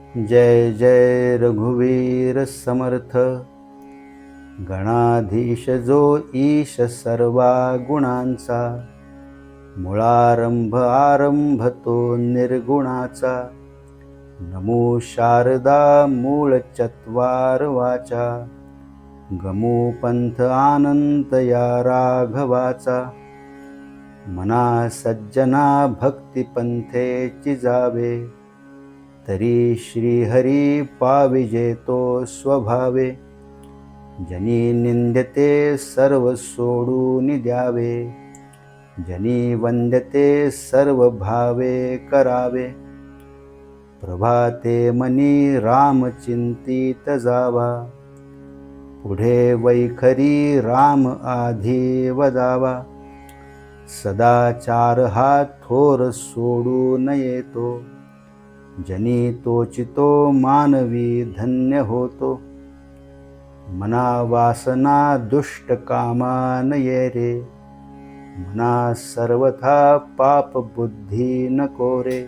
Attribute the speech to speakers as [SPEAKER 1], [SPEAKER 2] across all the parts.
[SPEAKER 1] जय जय रघुवीर समर्थ। गणाधीश जो ईश सर्वा गुणांचा, मुळारंभ आरंभ तो निर्गुणाचा। नमो शारदा मूळ चत्वार वाचा, गमो पंथ आनंद या राघवाचा। मना सज्जना भक्ती पंथेची जावे, तरी श्रीहरी पाविजे तो स्वभावे। जनी निंद्यते सर्व सोडून द्यावे, जनी वंद्यते सर्व भावे करावे। प्रभाते मनी राम चिंतित जावा, पुढे वैखरी राम आधी वदावा। सदाचार हा थोर सोडून येतो, जनी तोचितो मानवी धन्य होतो। मना वासना दुष्ट कामा नये रे, मना सर्वथा पाप बुद्धी नको रे।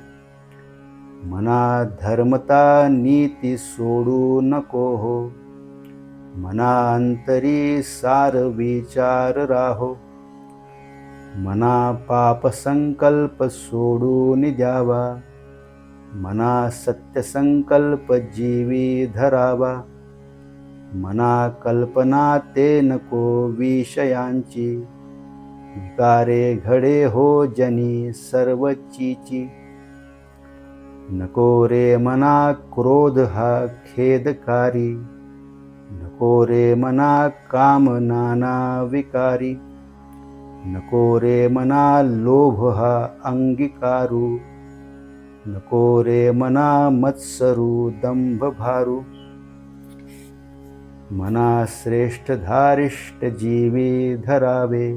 [SPEAKER 1] मना धर्मता नीती सोडू नको हो, मना अंतरी सार विचार राहो। मना पाप संकल्प सोडून द्यावा, मना सत्य संकल्प जीवी धरावा। मना कल्पना ते नको विषयांची, विकारे घडे हो जनी सर्वचीची। नको रे मना क्रोध हा खेदकारी, नको रे मना काम नाना विकारी। नको रे मना लोभ हा अंगीकारू, नको रे मना मत्सरू दंभ भारू। मना श्रेष्ठ धारिष्ट जीवी धरावे,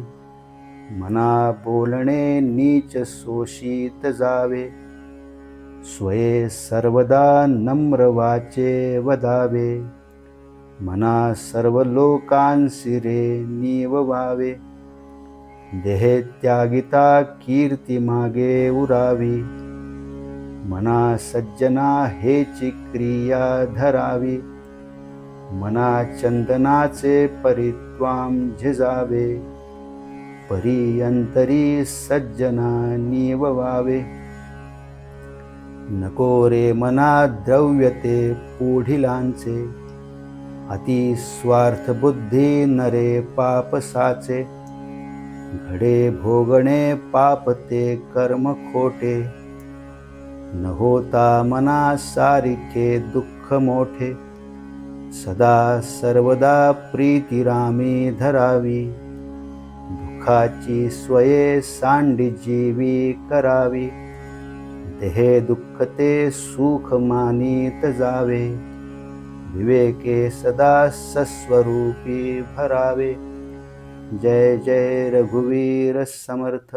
[SPEAKER 1] मना बोलणे नीच शोषित जावे। स्वये सर्वदा नम्र वाचे वदावे, मना सर्व लोकांसी रे निववावे। देहे त्यागिता कीर्ती मागे उरावी, मना सज्जना हेची क्रिया धरावी। मना चंदनाचे परित्वाम झिजावे, परियंतरी सज्जना निववावे। नको रे मना द्रव्यते पुढिलांचे, अति स्वार्थ बुद्धी नरे पापसाचे। घडे भोगणे पाप ते कर्म खोटे, न होता मना सारिखे दुःख मोठे। सदा सर्वदा प्रीती रामी धरावी, दुःखाची स्वये सांडी जीवी करावी। देहे दुःख ते सुख मानित जावे, विवेके सदा सस्वरूपी भरावे। जय जय रघुवीर समर्थ।